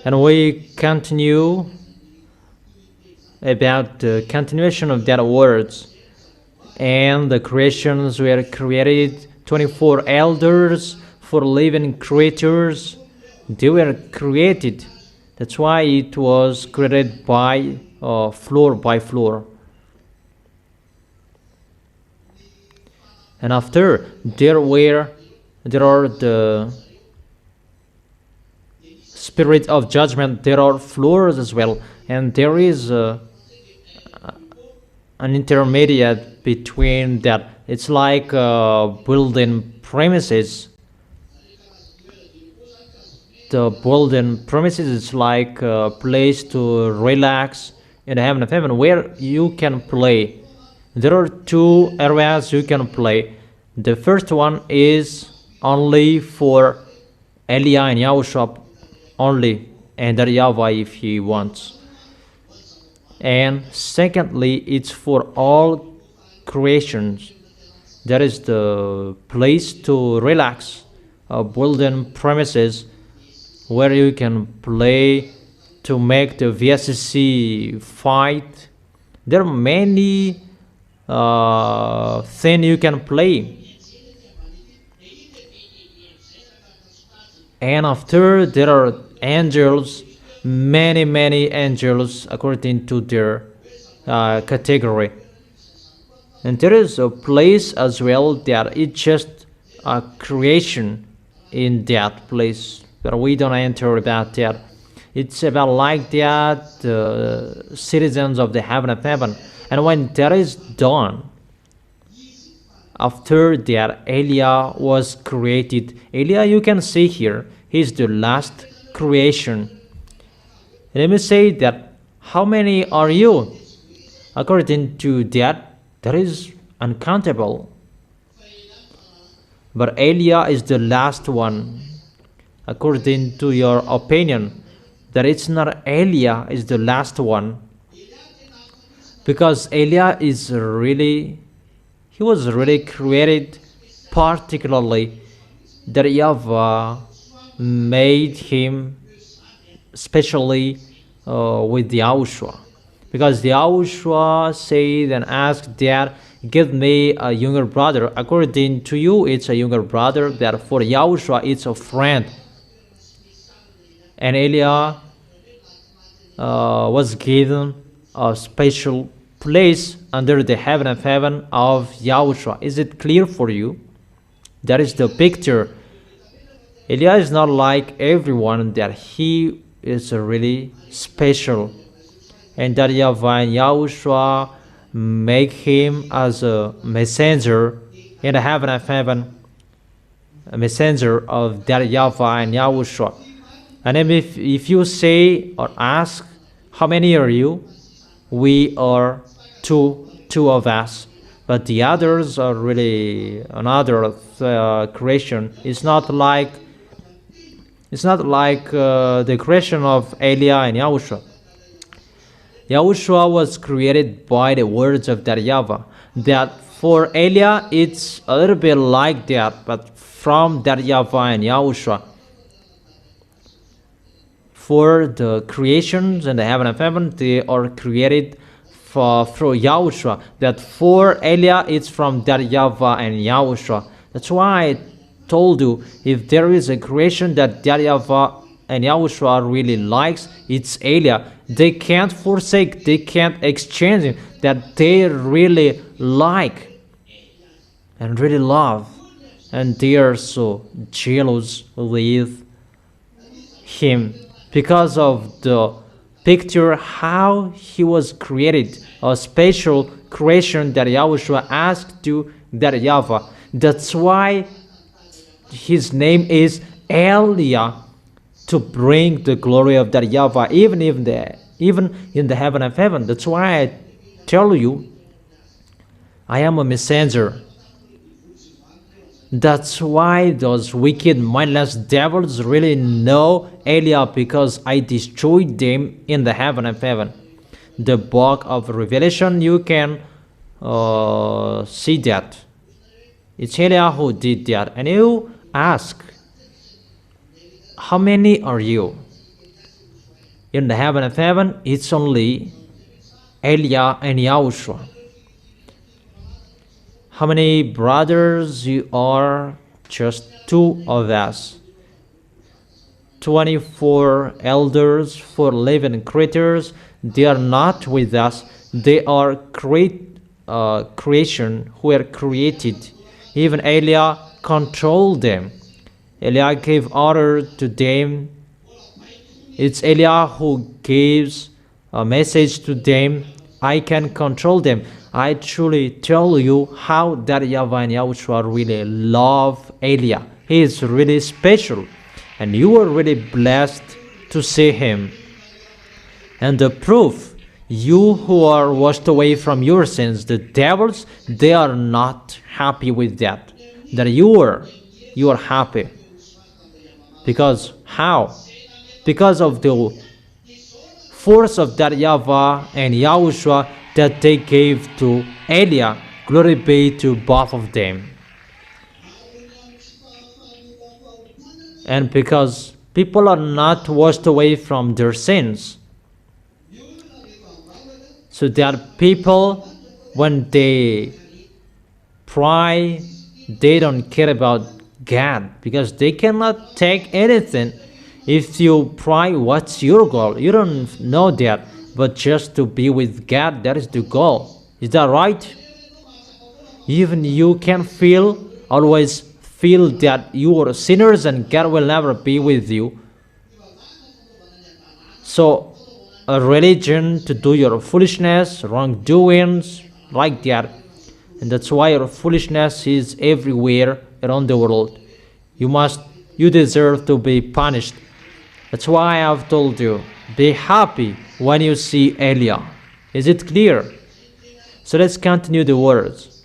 And we continue about the continuation of that words. And the creations were created, 24 elders for living creatures. They were created. That's why it was created by floor by floor. And after there are the spirit of judgment. There are floors as well, and there is an intermediate between that. It's like building premises. The building premises is like a place to relax in the heaven of heaven where you can play. There are two areas you can play. The first one is only for YAH and YAHOSHUAH only, and YAHVAH if he wants. And secondly, it's for all creations. That is the place to relax, building premises where you can play to make the VSC fight. There are many things you can play. And after there are angels, many angels according to their category. And there is a place as well that it's just a creation in that place, but we don't enter about that. It's about like that, the citizens of the heaven of heaven. And when that is done, after that, YAH was created. YAH, you can see here, he's the last creation. Let me say that, how many are you? According to that, that is uncountable. But YAH is the last one. According to your opinion, that it's not YAH is the last one. Because YAH is really, he was really created particularly, that YAHVAH made him especially with the YAHOSHUAH. Because the YAHOSHUAH said and asked that, give me a younger brother. According to you, it's a younger brother. That for YAHOSHUAH, it's a friend. And YAH was given a special place under the heaven of heaven of YAHOSHUAH. Is it clear for you? That is the picture. YAH is not like everyone, that he is really special. And that YAHVAH and YAHOSHUAH make him as a messenger in the heaven of heaven, a messenger of that YAHVAH and YAHOSHUAH. And then if you say or ask, how many are you? We are two of us. But the others are really another creation. It's not like the creation of YAH and YAHOSHUAH. YAHOSHUAH was created by the words of that YAHVAH. That for YAH, it's a little bit like that, but from that YAHVAH and YAHOSHUAH. For the creations in the heaven of heaven, they are created through YAHOSHUAH. That for YAH, it's from that YAHVAH and YAHOSHUAH. That's why I told you, if there is a creation that YAHVAH and YAHOSHUAH really likes, it's YAH. They can't forsake, they can't exchange it, that they really like and really love, and they are so jealous with him because of the picture how he was created, a special creation that YAHOSHUAH asked to that YAHVAH. That's why his name is YAH, to bring the glory of that YAHVAH even in the heaven of heaven. That's why I tell you, I am a messenger. That's why those wicked, mindless devils really know YAH, because I destroyed them in the heaven of heaven. The book of Revelation, you can see that. It's YAH who did that. And you ask, how many are you? in the heaven of heaven, it's only YAH and YAHOSHUAH. How many brothers you are? Just two of us. 24 elders, 4 living creatures, they are not with us. They are creation who are created. Even YAH controlled them. YAH gave order to them. It's YAH who gives a message to them. I can control them. I truly tell you how that YAHVAH and YAHOSHUAH really love YAH. He is really special, and you are really blessed to see him. And the proof, you who are washed away from your sins, the devils, they are not happy with that. That you are happy. Because how? Because of the force of that YAHVAH and YAHOSHUAH that they gave to YAH. Glory be to both of them. And because people are not washed away from their sins, so that people, when they pray, they don't care about God, because they cannot take anything. If you pray, what's your goal? You don't know that, but just to be with God, that is the goal. Is that right? Even you can always feel that you are sinners and God will never be with you. So a religion to do your foolishness, wrongdoings, like that. And that's why your foolishness is everywhere around the world. You deserve to be punished. That's why I've told you, be happy when you see YAH. Is it clear? So let's continue the words.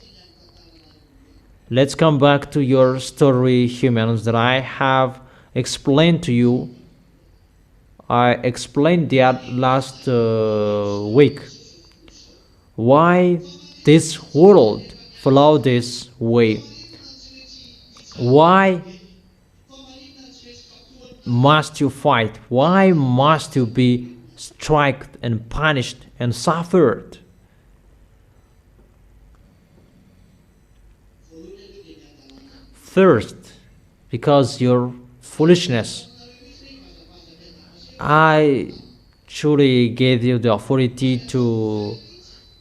Let's come back to your story, humans, that I have explained to you. I explained that last week. Why this world follow this way? Why must you fight? Why must you be struck and punished and suffered? First, because your foolishness. I truly gave you the authority to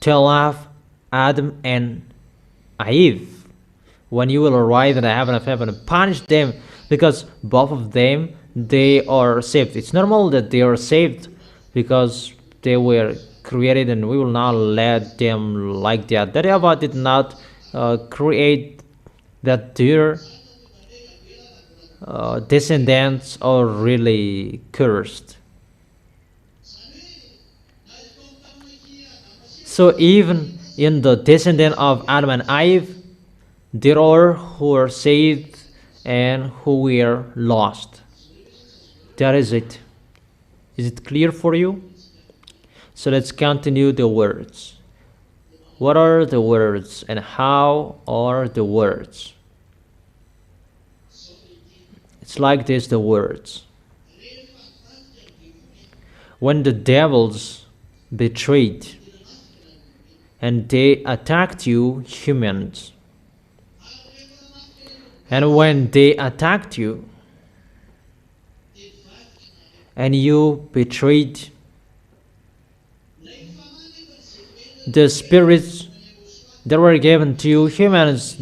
tell off Adam and Eve when you will arrive in the heaven of heaven and punish them, because both of them, they are saved. It's normal that they are saved because they were created, and we will not let them like that. That YAHVAH did not create that their descendants are really cursed. So even in the descendant of Adam and Eve, there are who are saved and who were lost. That is it. Is it clear for you? So let's continue the words. What are the words and how are the words? It's like this, the words. When the devils betrayed and they attacked you, humans, and when they attacked you and you betrayed, the spirits that were given to you, humans,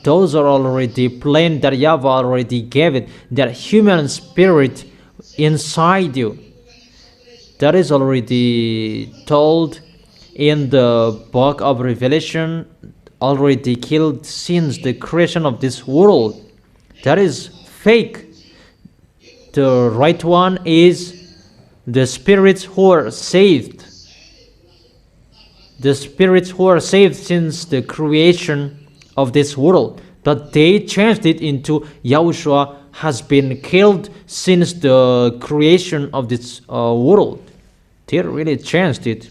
those are already plain, that YAHVAH already gave it, that human spirit inside you. That is already told in the book of Revelation, already killed since the creation of this world. That is fake. The right one is the spirits who are saved. The spirits who are saved since the creation of this world. But they changed it into YAHOSHUAH has been killed since the creation of this world. They really changed it.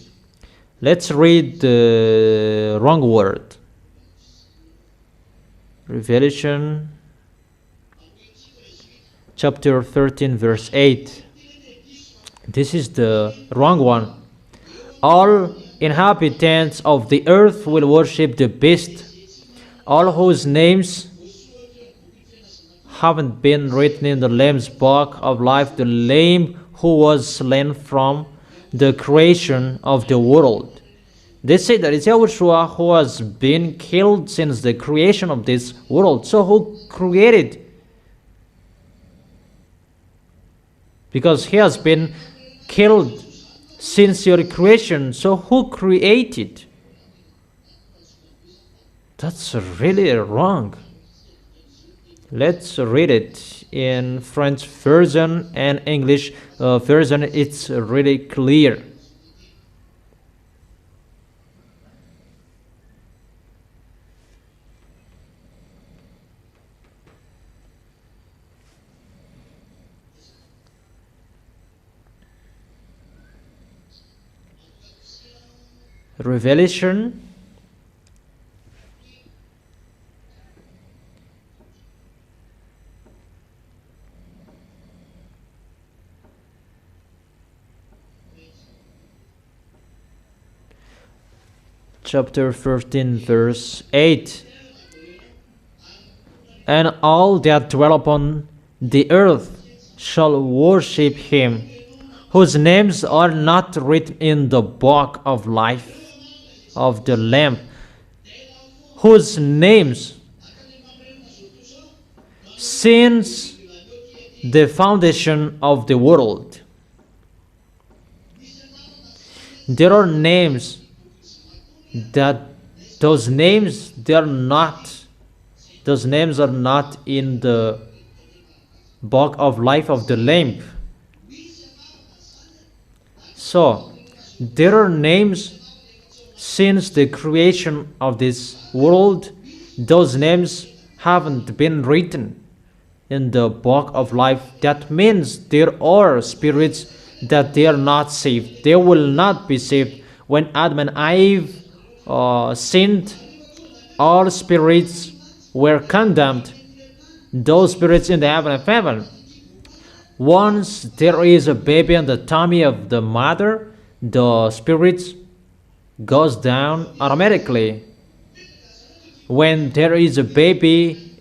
Let's read the wrong word. Revelation chapter 13 verse 8. This is the wrong one. All inhabitants of the earth will worship the beast, all whose names haven't been written in the Lamb's book of life, the Lamb who was slain from the creation of the world. They say that it's Yahushua who has been killed since the creation of this world. So who created? Because he has been killed since your creation. So who created? That's really wrong. Let's read it in French version and English version. It's really clear. Revelation chapter 13 verse 8. And all that dwell upon the earth shall worship him, whose names are not written in the book of life of the Lamb, whose names since the foundation of the world. There are names that those names are not in the book of life of the Lamb. So there are names since the creation of this world. Those names haven't been written in the book of life. That means there are spirits that they are not saved. They will not be saved. When Adam and Eve sinned, all spirits were condemned. Those spirits in the heaven of heaven. Once there is a baby in the tummy of the mother, the spirits goes down automatically. When there is a baby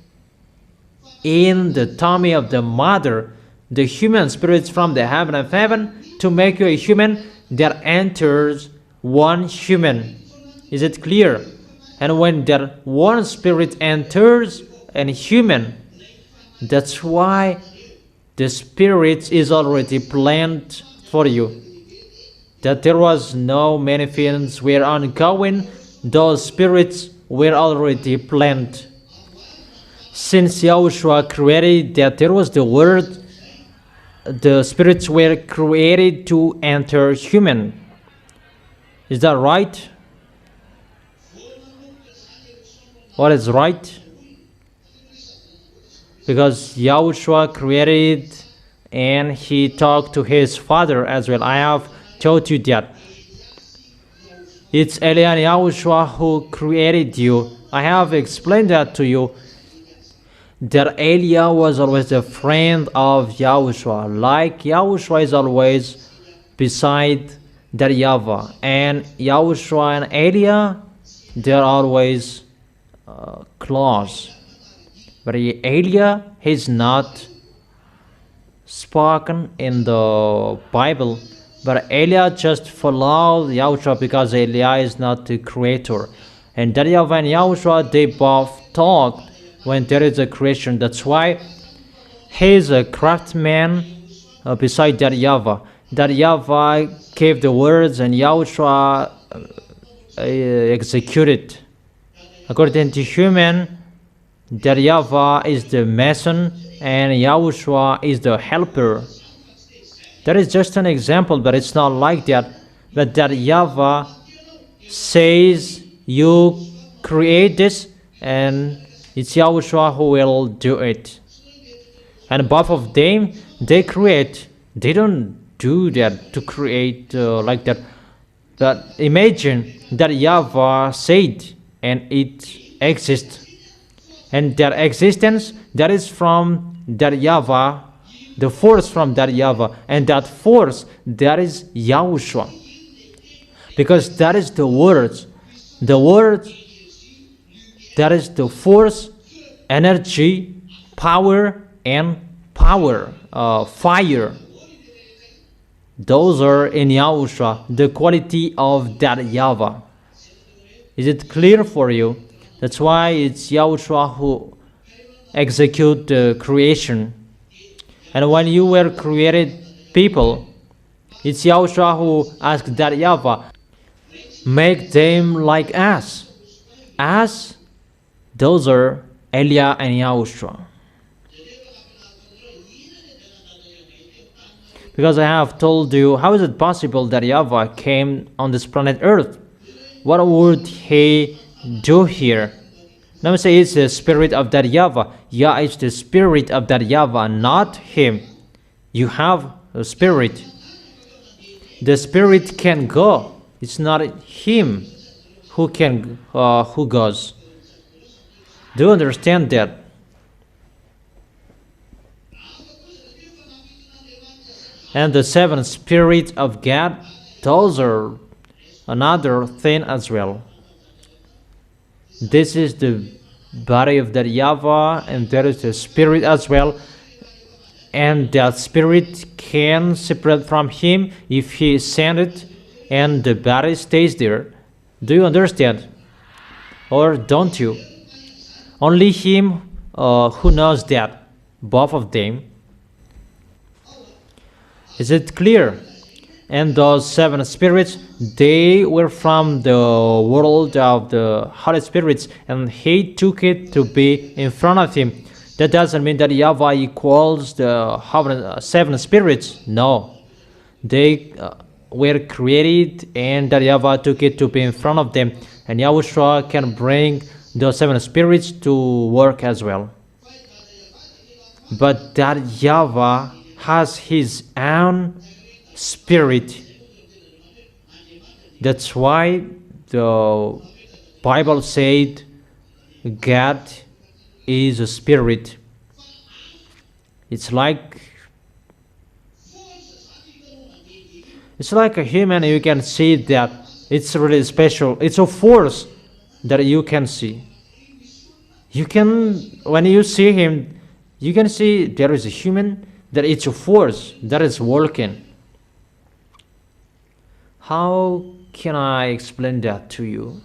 in the tummy of the mother, the human spirits from the heaven of heaven, to make you a human, there enters one human. Is it clear? And when that one spirit enters a human, that's why the spirit is already planned for you. That there was no many feelings were ongoing, those spirits were already planned. Since Yahushua created that there was the word, the spirits were created to enter human. Is that right? What is right? Because Yahushua created and he talked to his Father as well. I have told you that. It's Eliah and Yahushua who created you. I have explained that to you. That Eliah was always a friend of Yahushua. Like Yahushua is always beside that YAHVAH. And Yahushua and Eliah, they're always close. But Eliah is not spoken in the Bible. But Eliah just followed Yahushua because Eliah is not the creator. And that YAHVAH and Yahushua, they both talked when there is a creation. That's why he is a craftsman beside that YAHVAH. That YAHVAH gave the words and Yahushua executed. According to human, that YAHVAH is the mason and Yahushua is the helper. That is just an example, but it's not like that. But that YAHVAH says, you create this, and it's Yahushua who will do it. And both of them, they create. They don't do that to create like that. But imagine that YAHVAH said, and it exists. And that existence, that is from that YAHVAH the force from that YAHVAH, and that force, that is YAHOSHUAH, because that is the word, that is the force, energy, power, and fire. Those are in YAHOSHUAH, the quality of that YAHVAH. Is it clear for you? That's why it's YAHOSHUAH who execute the creation. And when you were created people, it's YAHOSHUAH who asked that YAHVAH, make them like us. Us, those are Elia and YAHOSHUAH. Because I have told you, how is it possible that YAHVAH came on this planet Earth? What would he do here? Let me say it's the spirit of that YAHVAH. Yah is the spirit of that YAHVAH, not him. You have a spirit. The spirit can go. It's not him who goes. Do you understand that? And the seven spirits of God, those are another thing as well. This is the body of that YAHVAH, and there is the spirit as well. And that spirit can separate from him if he sent it, and the body stays there. Do you understand? Or don't you? Only him who knows that, both of them. Is it clear? And those seven spirits, they were from the world of the Holy Spirits, and he took it to be in front of him. That doesn't mean that YAHVAH equals the seven spirits. No. They were created, and that YAHVAH took it to be in front of them. And YAHOSHUAH can bring the seven spirits to work as well. But that YAHVAH has his own spirit. That's why the Bible said God is a spirit. It's like a human. You can see that it's really special. It's a force that you can see. You can, when you see him, you can see there is a human, that it's a force that is working. How can I explain that to you?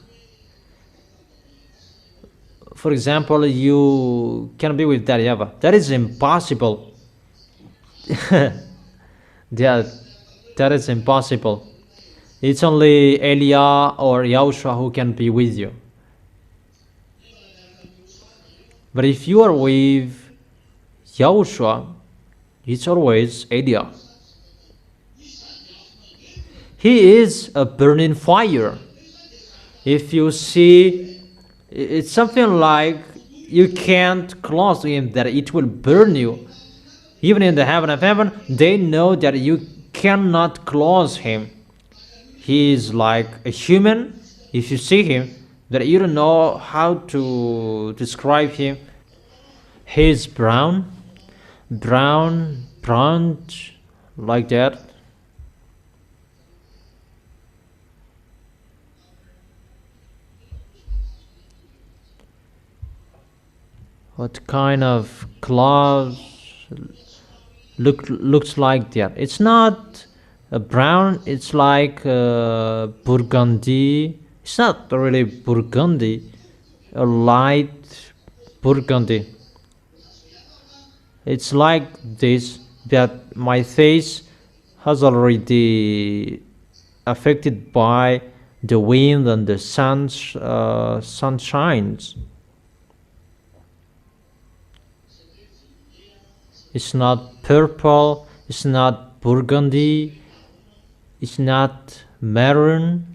For example, you can be with that YAHVAH. That is impossible. That is impossible. It's only Elia or YAHOSHUAH who can be with you. But if you are with YAHOSHUAH, it's always Elia. He is a burning fire. If you see, it's something like you can't close to him, that it will burn you. Even in the heaven of heaven, they know that you cannot close him. He is like a human. If you see him, that you don't know how to describe him. He is brown, like that. What kind of cloth looks like that? It's not a brown, it's like burgundy. It's not really burgundy, a light burgundy. It's like this, that my face has already affected by the wind and the sun shines. It's not purple, it's not burgundy, it's not maroon.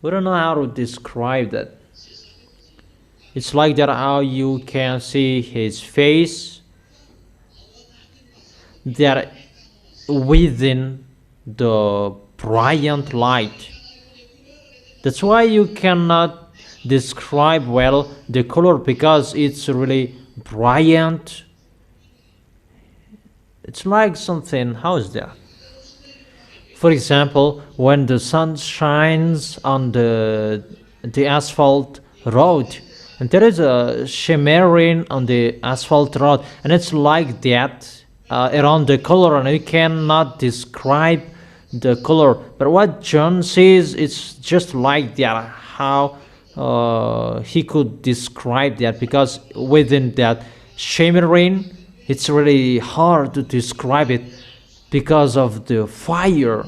We don't know how to describe that. It's like that, how you can see his face, that within the brilliant light. That's why you cannot describe well the color, because it's really brilliant, It's like something, how is that? For example, when the sun shines on the asphalt road, and there is a shimmering on the asphalt road, and it's like that around the color, and you cannot describe the color. But what John says, it's just like that. How he could describe that, because within that shimmering, it's really hard to describe it because of the fire,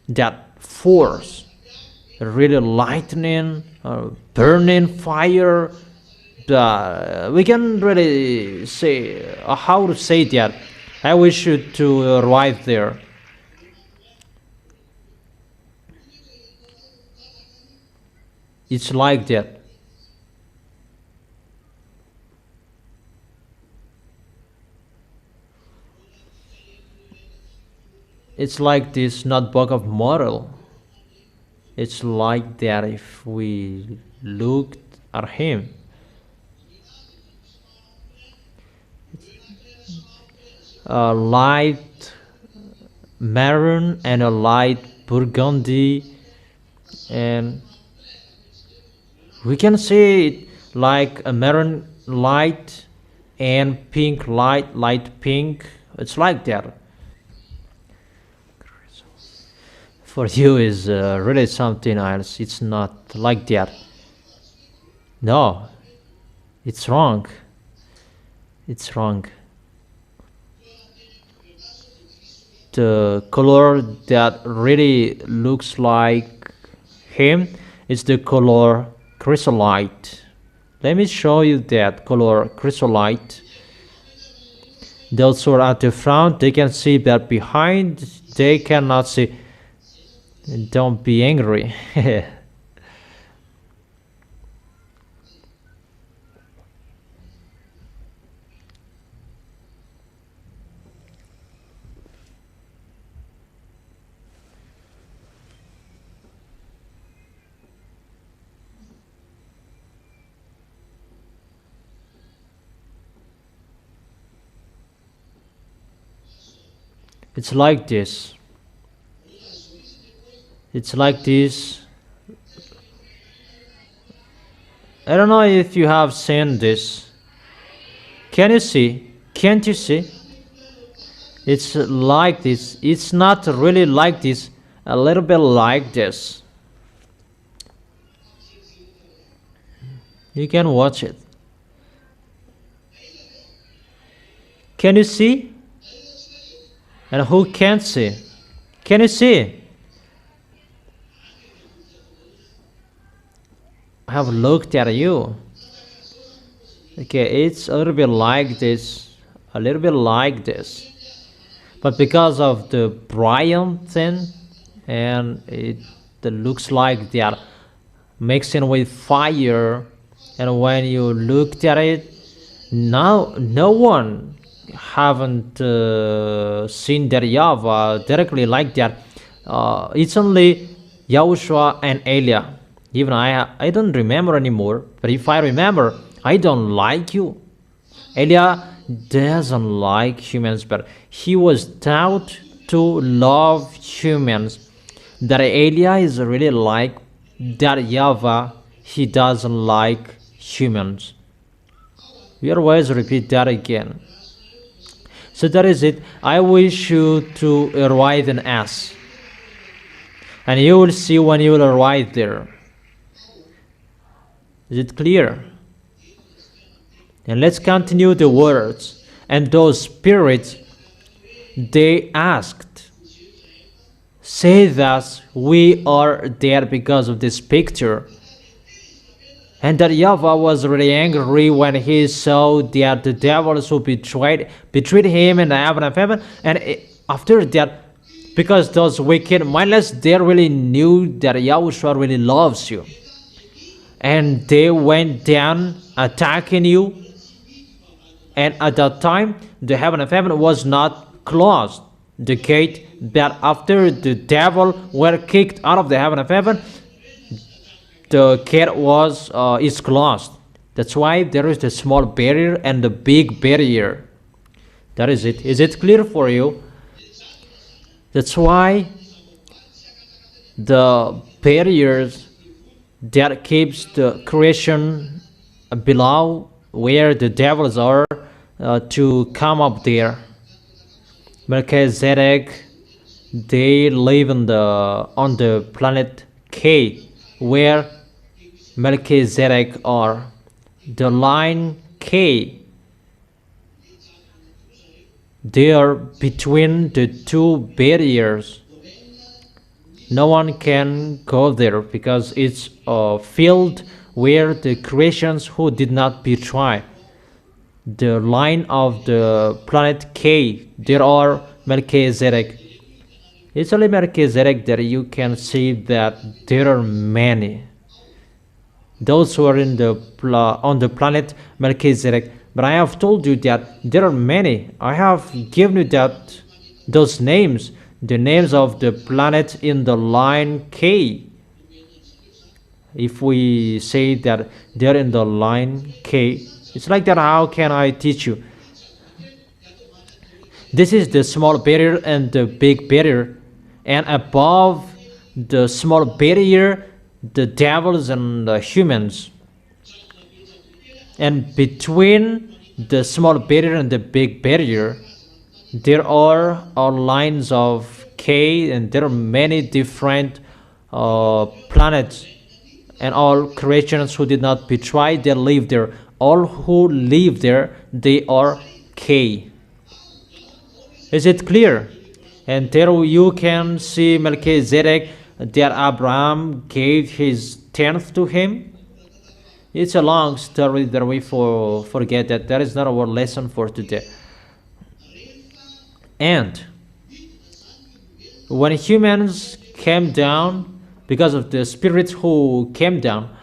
that force, really lightning, burning fire. We can really say how to say that. I wish you to arrive there. It's like that. It's like this notebook of moral. It's like that if we looked at him. A light maroon and a light burgundy, and we can say it like a maroon light and pink light pink. It's like that. For you is really something else. It's not like that. No, it's wrong. It's wrong. The color that really looks like him is the color chrysolite. Let me show you that color chrysolite. Those who are at the front, they can see, that behind they cannot see. Don't be angry. It's like this. It's like this. I don't know if you have seen this. Can you see? Can't you see? It's like this. It's not really like this. A little bit like this. You can watch it. Can you see? And who can't see? Can you see? I have looked at you. Okay, it's a little bit like this. A little bit like this. But because of the Brian thing, and it looks like they are mixing with fire, and when you looked at it, now no one haven't seen that YAHVAH directly like that. It's only YAHOSHUAH and Elia. Even I don't remember anymore, but if I remember, I don't like you. Elia doesn't like humans, but he was taught to love humans. That Elia is really like that YAHVAH, he doesn't like humans. We always repeat that again. So that is it. I wish you to arrive in S. And you will see when you will arrive there. Is it clear? And let's continue the words. And those spirits, they asked, say that we are there because of this picture. And that YAHVAH was really angry when he saw that the devils who betrayed him in the heaven of heaven. And after that, because those wicked mindless, they really knew that YAHOSHUAH really loves you. And they went down attacking you. And at that time, the heaven of heaven was not closed. The gate, that after the devil were kicked out of the heaven of heaven, the gate is closed. That's why there is the small barrier and the big barrier. That is it. Is it clear for you? That's why the barriers that keeps the creation below where the devils are to come up there. Melchizedek, they live on the planet K, where Melchizedek are. The line K, they are between the two barriers. No one can go there because it's a field where the creations who did not betray. The line of the planet K, there are Melchizedek. It's only Melchizedek that you can see that there are many. Those who are on the planet Melchizedek. But I have told you that there are many. I have given you those names, the names of the planet in the line K. If we say that they're in the line K, it's like that. How can I teach you? This is the small barrier and the big barrier, and above the small barrier, the devils and the humans, and between the small barrier and the big barrier, there are lines of K, and there are many different planets, and all creations who did not betray, they live there. All who live there, they are K. Is it clear? And there you can see Melchizedek, that Abraham gave his tenth to him. It's a long story that we forget that. That is not our lesson for today. And when humans came down, because of the spirits who came down,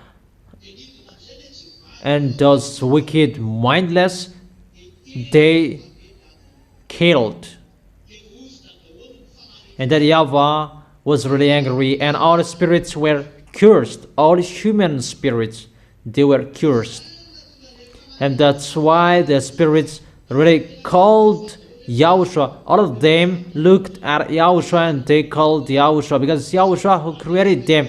and those wicked, mindless, they killed. And that Yahweh was really angry, and all spirits were cursed. All human spirits, they were cursed. And that's why the spirits really called YAHOSHUAH. All of them looked at YAHOSHUAH and they called YAHOSHUAH, because it's YAHOSHUAH who created them.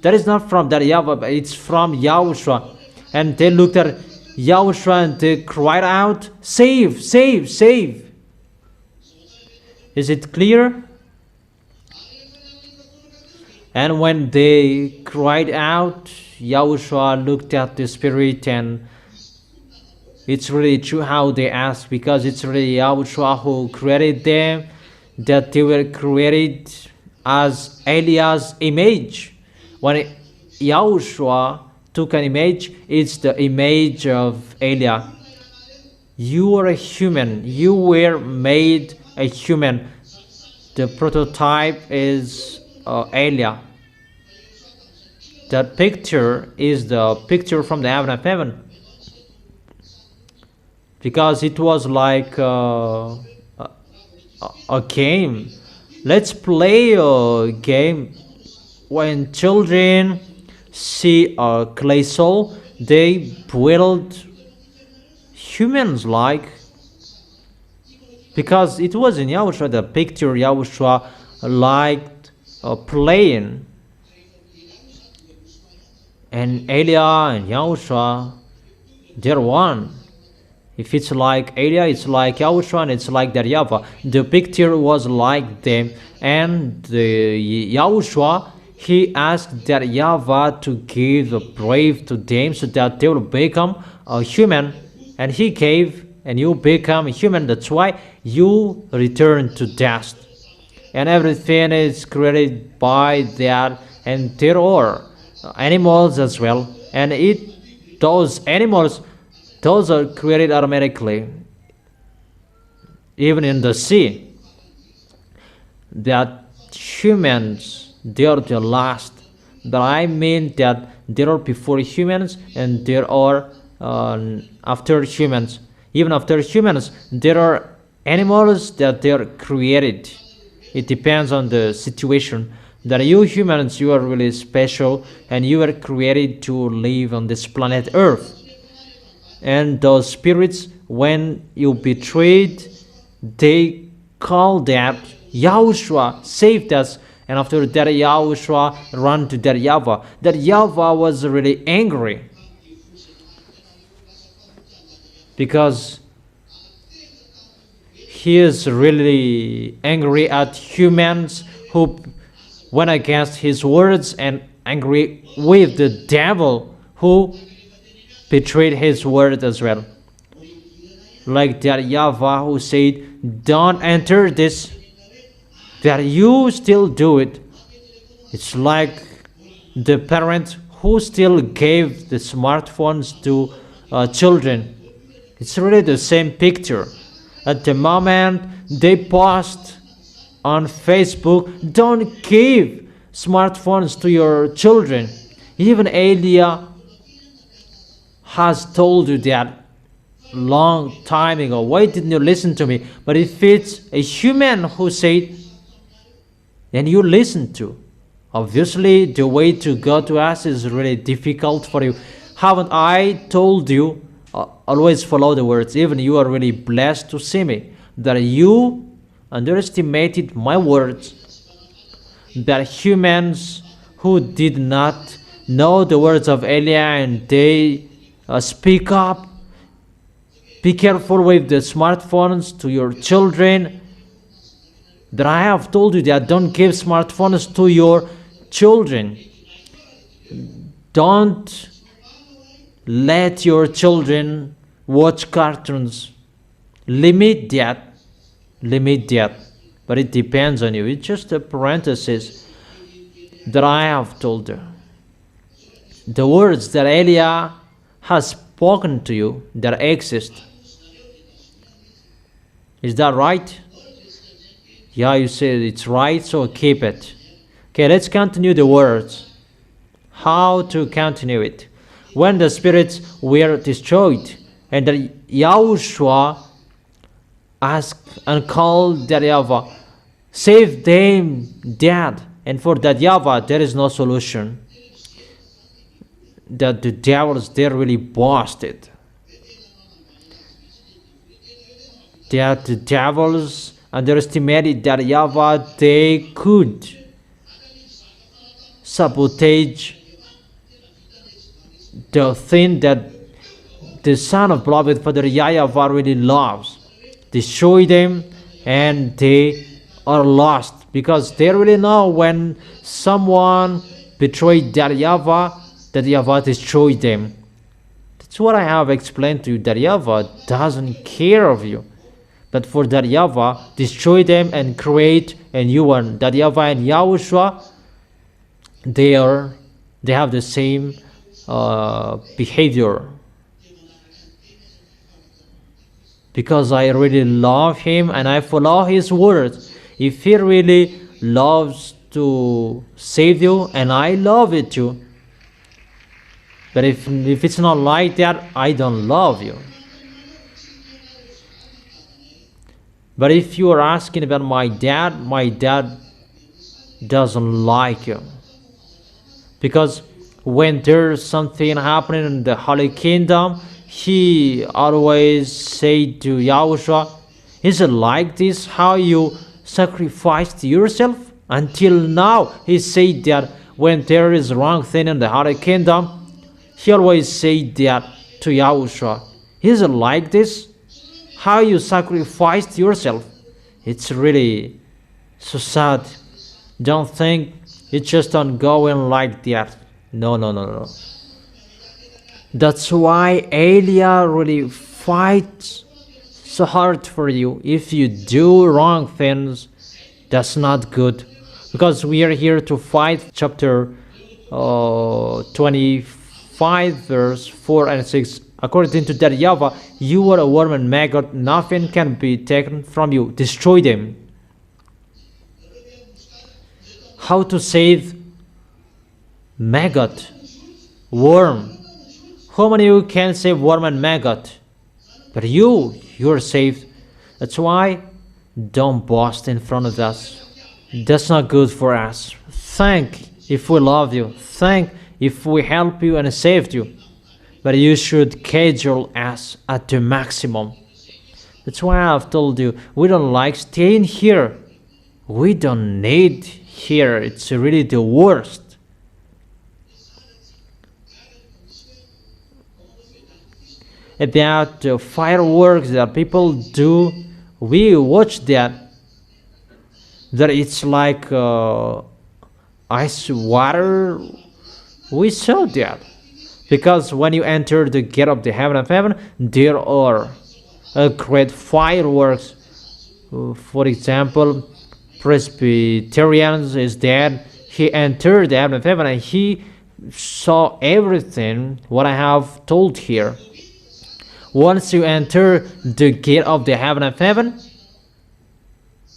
That is not from that Yahweh, but it's from YAHOSHUAH. And they looked at YAHOSHUAH and they cried out, "Save, save, save." Is it clear? And when they cried out, YAHOSHUAH looked at the spirit, and it's really true how they asked, because it's really YAHOSHUAH who created them, that they were created as Eliah's image. When YAHOSHUAH took an image, it's the image of Eliah. You are a human. You were made a human. The prototype is Eliah. That picture is the picture from the heaven of heaven, because it was like a game. Let's play a game. When children see a clay soul, they build humans like, because it was in YAHOSHUAH, the picture YAHOSHUAH liked playing. And Eliah and YAHOSHUAH, they're one. If it's like Eliah, it's like YAHOSHUAH, and it's like that Yahweh. The picture was like them, and the YAHOSHUAH, he asked that Yahweh to give a breath to them so that they will become a human, and he gave, and you become a human. That's why you return to dust, and everything is created by that. And there are animals as well, and those animals, those are created automatically. Even in the sea, that humans, they are the last. But I mean that there are before humans and there are after humans. Even after humans, there are animals that they are created. It depends on the situation. That you humans, you are really special, and you are created to live on this planet Earth. And those spirits, when you betrayed they called that Yahushua saved us. And after that, Yahushua ran to that YAHVAH. That YAHVAH was really angry because he is really angry at humans who went against his words, and angry with the devil who betrayed his word as well. Like that YAHVAH who said, don't enter this, that you still do it. It's like the parent who still gave the smartphones to children. It's really the same picture. At the moment they post on Facebook, don't give smartphones to your children. Even Elia has told you that long time ago. Why didn't you listen to me? But if it's a human who said, then you listen to. Obviously, the way to go to us is really difficult for you. Haven't I told you, always follow the words, even you are really blessed to see me, that you underestimated my words, that humans who did not know the words of Elia and they speak up, be careful with the smartphones to your children, that I have told you that don't give smartphones to your children. Don't let your children watch cartoons. Limit that. But it depends on you. It's just a parenthesis that I have told you. The words that Elia has spoken to you that exist. Is that right? Yeah, you said it's right, so keep it. Okay, let's continue the words. How to continue it? When the spirits were destroyed, and the Yahushua asked and called that YAHVAH, save them dead. And for that YAHVAH, there is no solution. That the devils, they're really busted. That the devils underestimated that YAHVAH, they could sabotage the thing that the Son of Beloved Father YAHVAH really loves. Destroy them, and they are lost because they really know when someone betrayed that YAHVAH destroyed them. That's what I have explained to you, that YAHVAH doesn't care of you. But for that YAHVAH, destroy them and create a new one. That YAHVAH and Yahushua, they have the same behavior. Because I really love him and I follow his words. If he really loves to save you, and I love it too. But if it's not like that, I don't love you. But if you are asking about my dad doesn't like you. Because when there's something happening in the Holy Kingdom, he always say to Yahushua, is it like this how you sacrificed yourself? Until now, he said that when there is wrong thing in the Holy Kingdom, he always say that to Yahushua. Is it like this? How you sacrificed yourself? It's really so sad. Don't think it's just ongoing like that. No. That's why Elia really fights so hard for you. If you do wrong things, that's not good. Because we are here to fight. Chapter 25 verse 4 and 6. According to that YAHVAH, you are a worm and maggot, nothing can be taken from you. Destroy them. How to save maggot, worm? How many of you can save worm and maggot? But you're saved. That's why don't boast in front of us. That's not good for us. Thank if we love you. Thank if we help you and saved you. But you should cajole us at the maximum. That's why I've told you, we don't like staying here. We don't need here. It's really the worst. About the fireworks that people do, we watch that. That it's like ice water. We saw that. Because when you enter the gate of the heaven of heaven, there are great fireworks. For example, Presbyterians is that he entered the heaven of heaven and he saw everything what I have told here. Once you enter the gate of the heaven of heaven,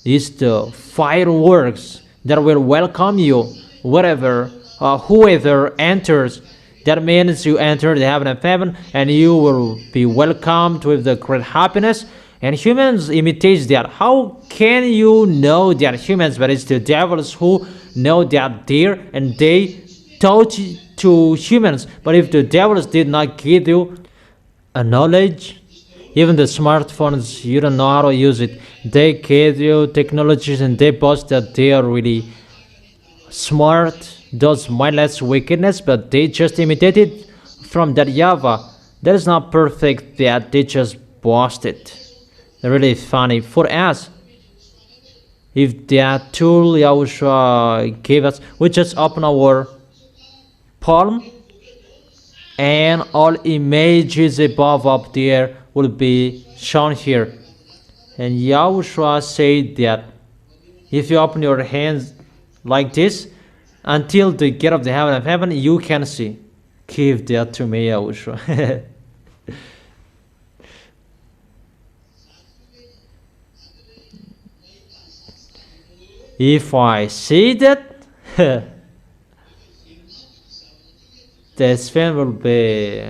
is the fireworks that will welcome you wherever whoever enters. That means you enter the heaven of heaven and you will be welcomed with the great happiness. And humans imitate that. How can you know that humans, but it's the devils who know that there and they taught to humans. But if the devils did not give you a knowledge, even the smartphones, you don't know how to use it. They gave you technologies and they boast that they are really smart, those mindless wickedness, but they just imitated from that YAHVAH. That is not perfect, that they just boasted. They're really funny. For us, if that tool Yahushua gave us, we just open our palm and all images above up there will be shown here. And Yahushua said that if you open your hands like this, until the gate of the heaven of heaven, you can see. Give that to me, Yahushua. If I see that, the spin will be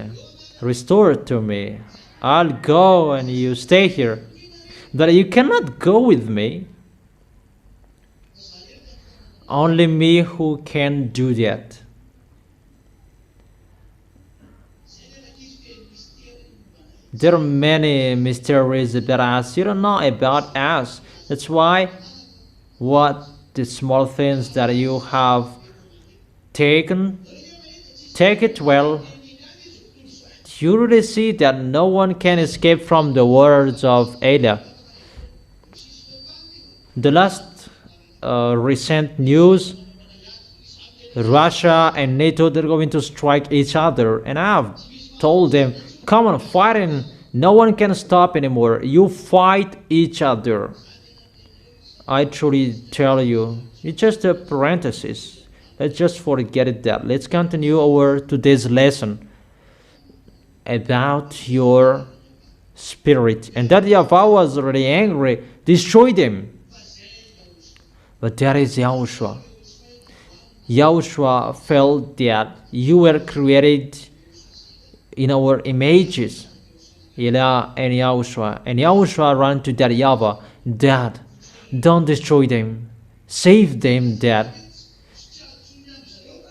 restored to me. I'll go and you stay here. But you cannot go with me. Only me who can do that. There are many mysteries about us. You don't know about us. That's why what the small things that you have taken, take it well. You really see that no one can escape from the words of YAH. The last recent news, Russia and NATO, they're going to strike each other, and I've told them, come on, fighting, no one can stop anymore. You fight each other. I truly tell you, it's just a parenthesis. Let's just forget it that. Let's continue our today's lesson about your spirit. And that YAHVAH was really angry, destroyed them. But that is Yahushua. Yahushua felt that you were created in our images, YAH and Yahushua. And Yahushua ran to that YAHVAH, Dad, don't destroy them, save them, Dad.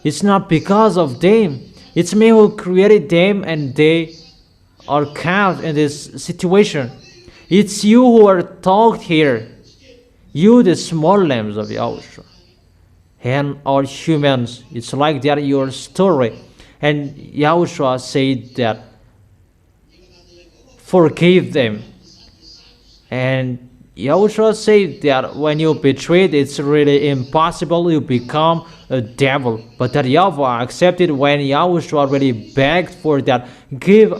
It's not because of them. It's me who created them and they are caught in this situation. It's you who are talked here. You, the small lambs of Yahushua. And all humans, it's like that your story. And Yahushua said that, forgive them. And Yahushua said that when you betrayed, it's really impossible you become a devil. But that YAHVAH accepted when Yahushua really begged for that. Give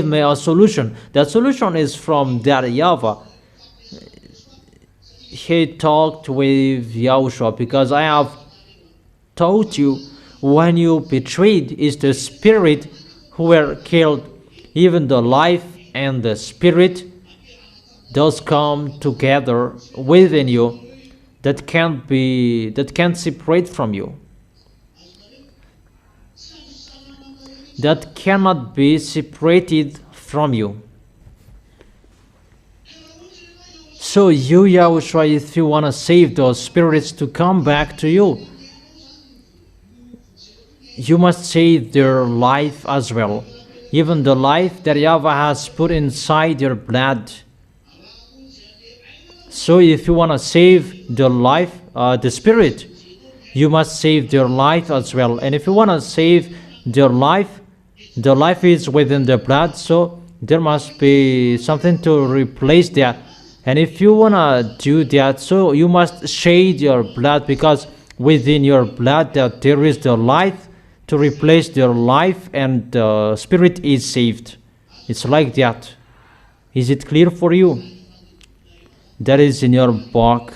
me a solution. That solution is from that YAHVAH. He talked with Yahushua because I have told you when you betrayed is the spirit who were killed. Even the life and the spirit, those come together within you that can't separate from you. That cannot be separated from you. So you, Yahushua, if you want to save those spirits to come back to you, you must save their life as well. even the life that Yahweh has put inside your blood. So if you want to save the life, the spirit, you must save their life as well. And if you want to save their life, the life is within the blood, so there must be something to replace that. And if you want to do that, so you must shed your blood, because within your blood that there is the life to replace their life, and the spirit is saved. It's like that. Is it clear for you? That is in your book,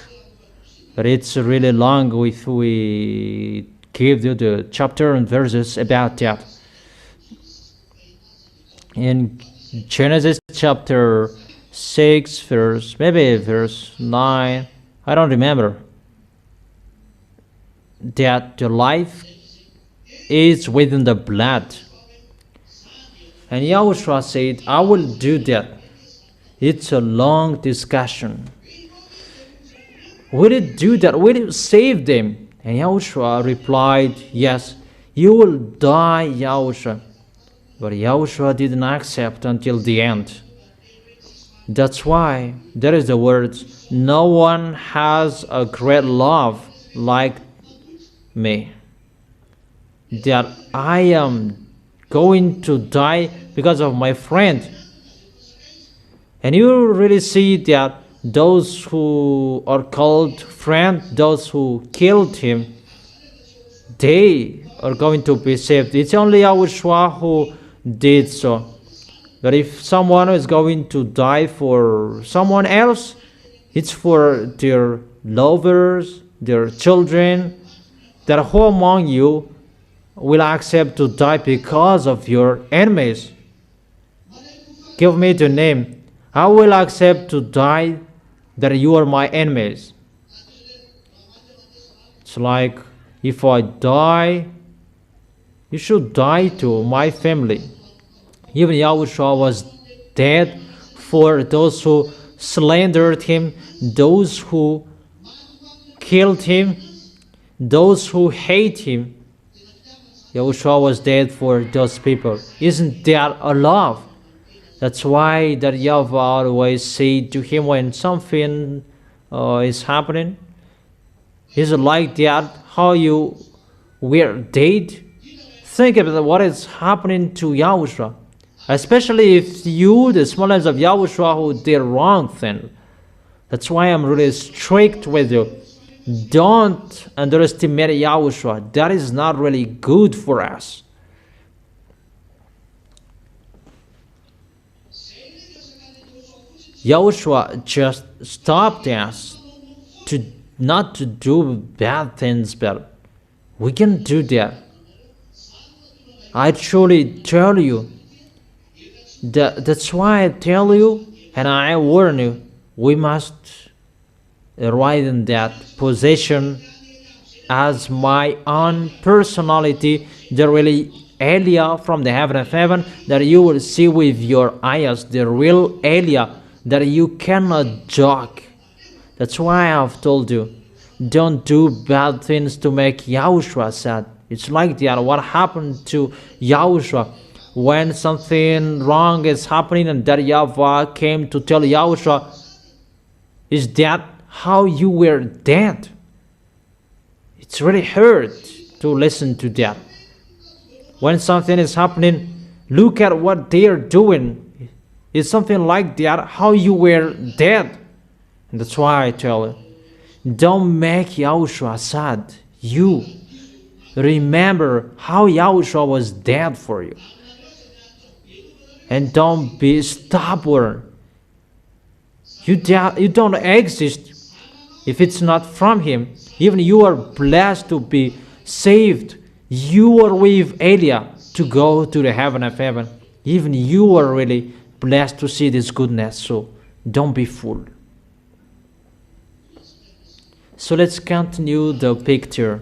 but it's really long if we give you the chapter and verses about that. In Genesis chapter 6, verse 9, I don't remember, that the life is within the blood. And Yahushua said, I will do that. It's a long discussion. Will it do that? Will it save them? And Yahushua replied, yes, you will die, Yahushua. But Yahushua didn't accept until the end. That's why there is the words, no one has a great love like me, that I am going to die because of my friend. And you really see that those who are called friend, those who killed him, they are going to be saved. It's only YAHOSHUAH who did so. But if someone is going to die for someone else, it's for their lovers, their children, that who among you will accept to die because of your enemies? Give me the name. I will accept to die that you are my enemies. It's like, if I die, you should die too, my family. Even Yahushua was dead for those who slandered him, those who killed him, those who hate him. Yahushua was dead for those people. Isn't that a love? That's why that Yahweh always said to him when something is happening, is it like that how you were dead? Think about what is happening to Yahushua, especially if you, the smallest of Yahushua, who did wrong thing. That's why I'm really strict with you. Don't underestimate Yahushua. That is not really good for us. Yahushua just stopped us to not to do bad things, but we can do that. I truly tell you, that's why I tell you and I warn you, we must arrive in that position as my own personality, the really Elia from the heaven of heaven, that you will see with your eyes, the real Elia, that you cannot joke. That's why I've told you, don't do bad things to make Yahushua sad. It's like that. What happened to Yahushua when something wrong is happening, and that Yahweh came to tell Yahushua, is that how you were dead? It's really hurt to listen to that. When something is happening, look at what they are doing. It's something like that, how you were dead. And that's why I tell you, don't make Yahushua sad. You remember how Yahushua was dead for you. And don't be stubborn. You don't exist if it's not from him. Even you are blessed to be saved. You are with Elia to go to the heaven of heaven. Even you are really blessed to see this goodness. So don't be fooled. So let's continue the picture.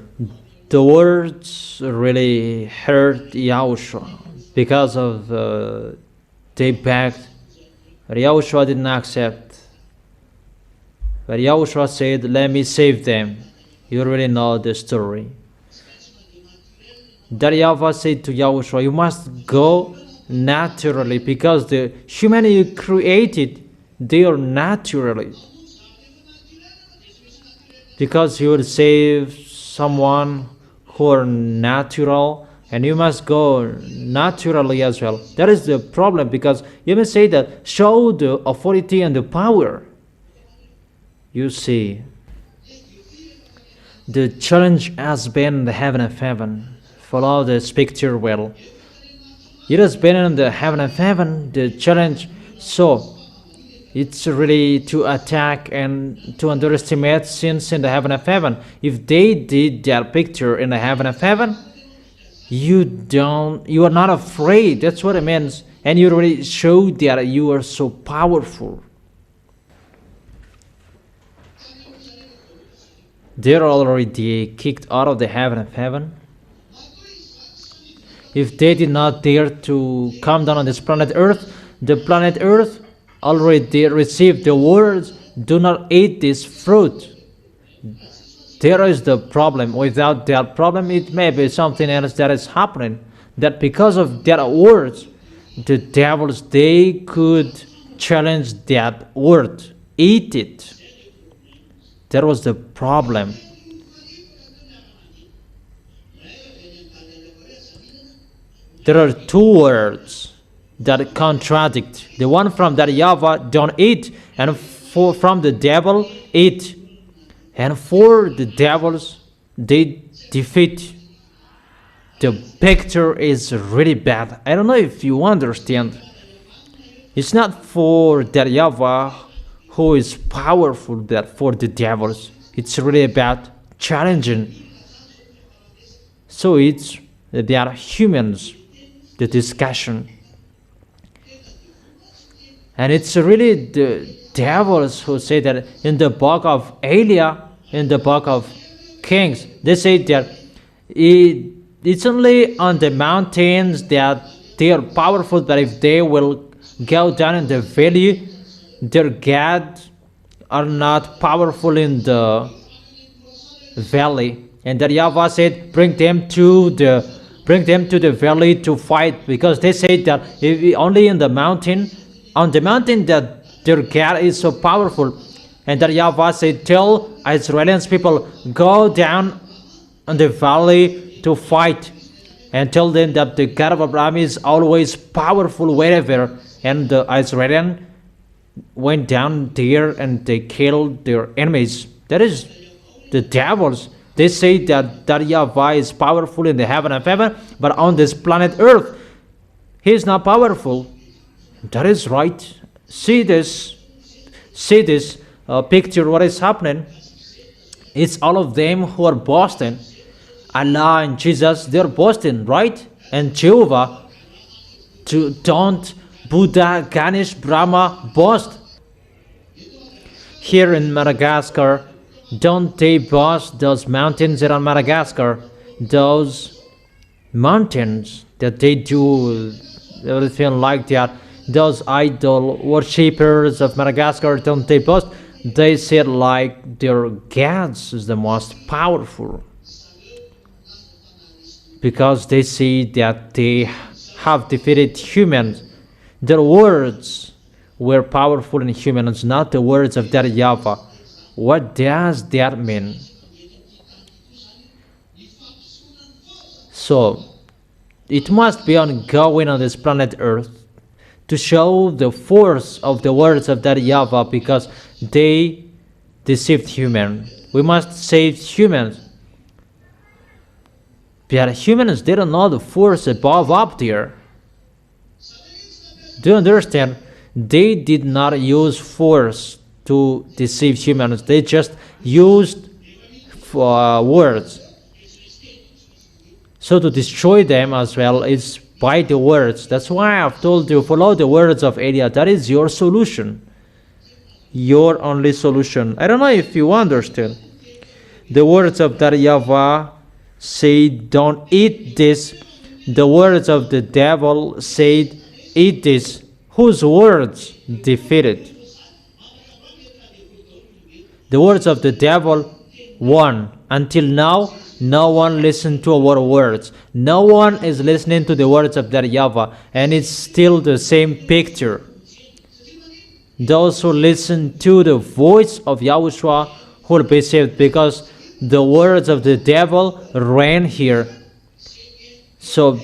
The words really hurt Yahushua because of they begged, but Yahushua didn't accept. But Yahushua said, let me save them. You already know the story. That Yahweh said to Yahushua, you must go naturally, because the human you created, they are naturally. Because you will save someone who are natural, and you must go naturally as well. That is the problem, because you may say that show the authority and the power. You see, the challenge has been in the heaven of heaven. Follow the picture well. It has been in the heaven of heaven, the challenge. So it's really to attack and to underestimate sins in the heaven of heaven. If they did that picture in the heaven of heaven, you are not afraid. That's what it means. And you already showed that you are so powerful. They're already kicked out of the heaven of heaven. If they did not dare to come down on this planet Earth, the planet Earth already received the words, do not eat this fruit. There is the problem. Without that problem, it may be something else that is happening. That because of that words, the devils, they could challenge that word. Eat it. That was the problem. There are two words that contradict. The one from that YAHVAH, don't eat, and from the devil, eat. And for the devils, they defeat. The picture is really bad. I don't know if you understand. It's not for that YAHVAH who is powerful, that for the devils. It's really about challenging. So it's they are humans, the discussion. And it's really the devils who say that in the book of Eliah, in the book of Kings, they say that it's only on the mountains that they are powerful, but if they will go down in the valley, their God are not powerful in the valley. And that YAHVAH said, bring them to the valley to fight, because they say that if only in the mountain, on the mountain that their God is so powerful. And that YAHVAH said, tell Israelians people, go down on the valley to fight, and tell them that the God of Abraham is always powerful wherever. And the Israelians went down there and they killed their enemies. That is the devils. They say that YAHVAH is powerful in the heaven of heaven, but on this planet Earth, he is not powerful. That is right. See this picture, what is happening. It's all of them who are boasting. Allah and Jesus, they're boasting, right? And Jehovah, don't Buddha, Ganesh, Brahma boast. Here in Madagascar, don't they boast those mountains that are on Madagascar? Those mountains that they do everything like that. Those idol worshippers of Madagascar, don't they boast? They said like their gods is the most powerful, because they see that they have defeated humans. Their words were powerful in humans, not the words of that YAHVAH. What does that mean? So, it must be ongoing on this planet Earth to show the force of the words of that YAHVAH, because they deceived humans. We must save humans. But humans, they don't know the force above up there. Do you understand? They did not use force to deceive humans. They just used words. So to destroy them as well is by the words. That's why I've told you, follow the words of Eliah. That is your solution. Your only solution. I don't know if you understand. The words of that YAHVAH say, don't eat this. The words of the devil said, eat this. Whose words defeated? The words of the devil won, Until now, no one listened to our words. No one is listening to the words of that YAHVAH, and it's still the same picture. Those who listen to the voice of YAHOSHUAH will be saved, because the words of the devil reign here. So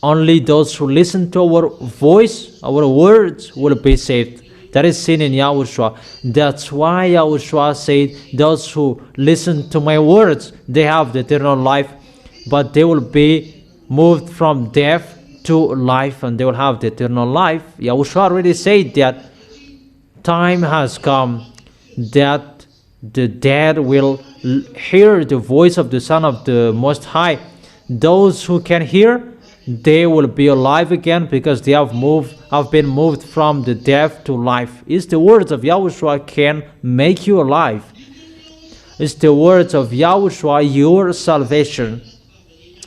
only those who listen to our voice, our words, will be saved. That is seen in YAHOSHUAH. That's why YAHOSHUAH said, those who listen to my words, they have the eternal life, but they will be moved from death to life, and they will have the eternal life. YAHOSHUAH already said that time has come that the dead will hear the voice of the Son of the Most High. Those who can hear, they will be alive again, because they have been moved from the death to life. It's the words of YAHOSHUAH can make you alive. It's the words of YAHOSHUAH, your salvation.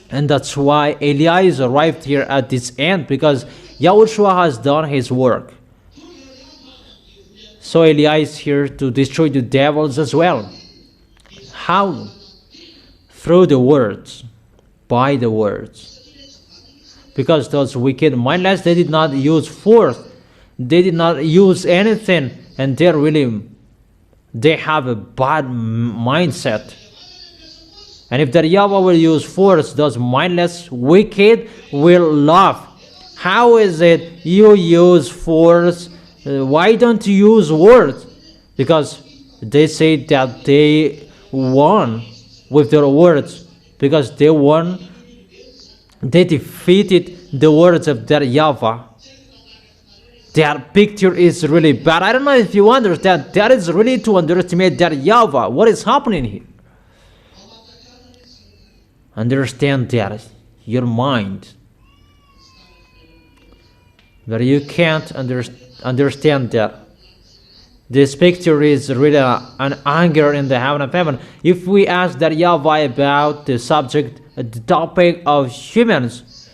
And that's why Elias arrived here at this end, because YAHOSHUAH has done his work. So Elias is here to destroy the devils as well. How? Through the words, by the words. Because those wicked, mindless, they did not use force, they did not use anything, and they have a bad mindset. And if the YAHVAH will use force, those mindless, wicked will laugh. How is it you use force? Why don't you use words? Because they say that they won with their words, because they won. They defeated the words of their YAHVAH. Their picture is really bad. I don't know if you understand. That is really to underestimate their YAHVAH. What is happening here? Understand that. Your mind. But you can't understand that. This picture is really an anger in the heaven of heaven. If we ask that YAHVAH about the subject, the topic of humans,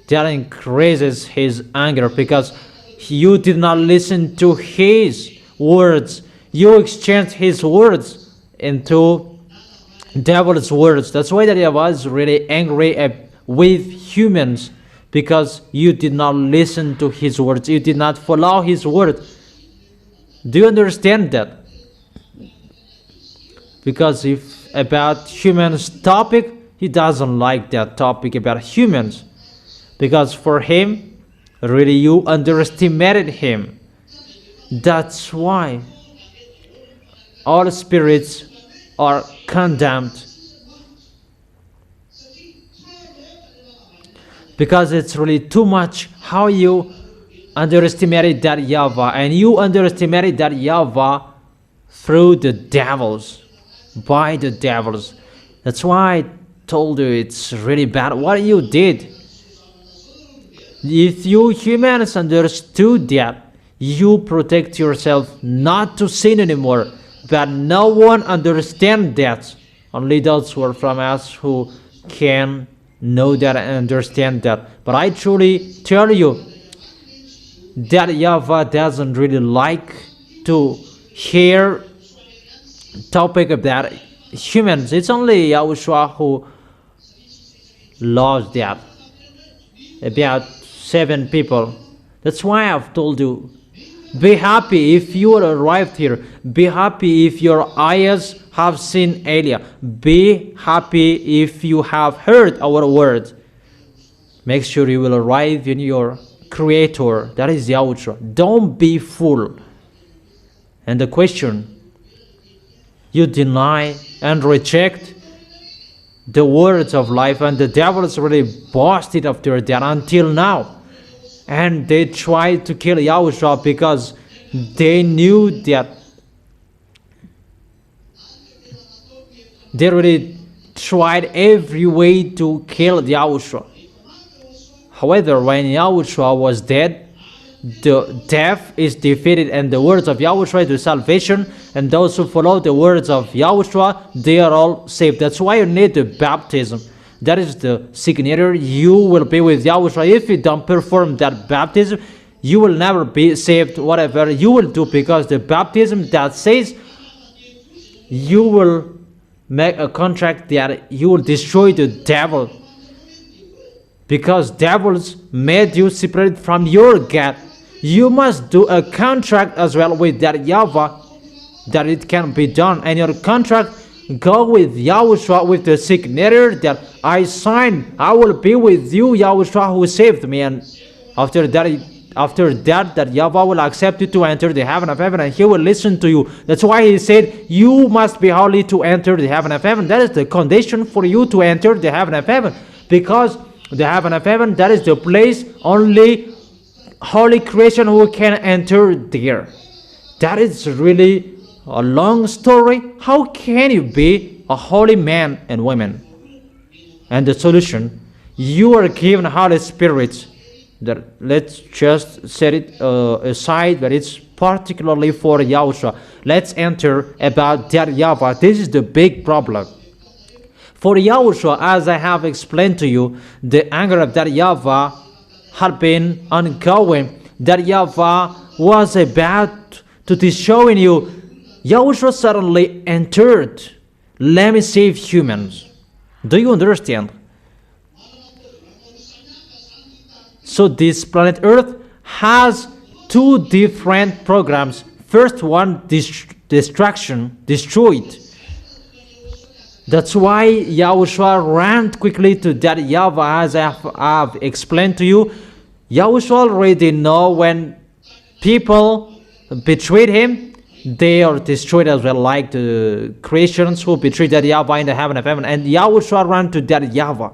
that increases his anger, because you did not listen to his words. You exchanged his words into devil's words. That's why that YAHVAH is really angry with humans, because you did not listen to his words. You did not follow his word. Do you understand that? Because if about humans topic, he doesn't like that topic about humans, because for him, really, you underestimated him. That's why all spirits are condemned, because it's really too much how you underestimated that YAHVAH, and you underestimated that YAHVAH through the devils, by the devils. That's why I told you it's really bad what you did. If you humans understood that, you protect yourself not to sin anymore. But no one understands that. Only those who are from us who can know that and understand that. But I truly tell you that YAHVAH doesn't really like to hear topic about humans. It's only YAHOSHUAH who loves that about 7 people. That's why I've told you, be happy if you arrived here. Be happy if your eyes have seen Elia. Be happy if you have heard our words. Make sure you will arrive in your Creator. That is YAHOSHUAH. Don't be fool. And the question, you deny and reject the words of life, and the devil is really boasted after that until now. And they tried to kill YAHOSHUAH because they knew that they really tried every way to kill YAHOSHUAH. However, when YAHOSHUAH was dead, the death is defeated, and the words of YAHOSHUAH is the salvation, and those who follow the words of YAHOSHUAH, they are all saved. That's why you need the baptism. That is the signature. You will be with YAHOSHUAH. If you don't perform that baptism, you will never be saved, whatever you will do, because the baptism that says you will make a contract that you will destroy the devil, because devils made you separate from your God. You must do a contract as well with that YAHVAH, that it can be done. And your contract, go with Yahushua with the signature that I sign. I will be with you, Yahushua, who saved me. And after that, that YAHVAH will accept you to enter the heaven of heaven, and he will listen to you. That's why he said you must be holy to enter the heaven of heaven. That is the condition for you to enter the heaven of heaven, because the heaven of heaven, that is the place only holy creation who can enter there. That is really a long story. How can you be a holy man and woman? And the solution, you are given Holy Spirit. That, let's just set it aside, but it's particularly for Yahushua. Let's enter about that YAHVAH. This is the big problem. For Yahushua, as I have explained to you, the anger of that YAHVAH had been ongoing. That YAHVAH was about to destroy you. Yahushua suddenly entered. Let me save humans. Do you understand? So this planet Earth has two different programs. First one, destruction, destroyed. That's why Yahushua ran quickly to that YAHVAH, as I have explained to you. Yahushua already know when people betrayed him, they are destroyed as well, like the Christians who betrayed that YAHVAH in the heaven of heaven. And Yahushua ran to that YAHVAH.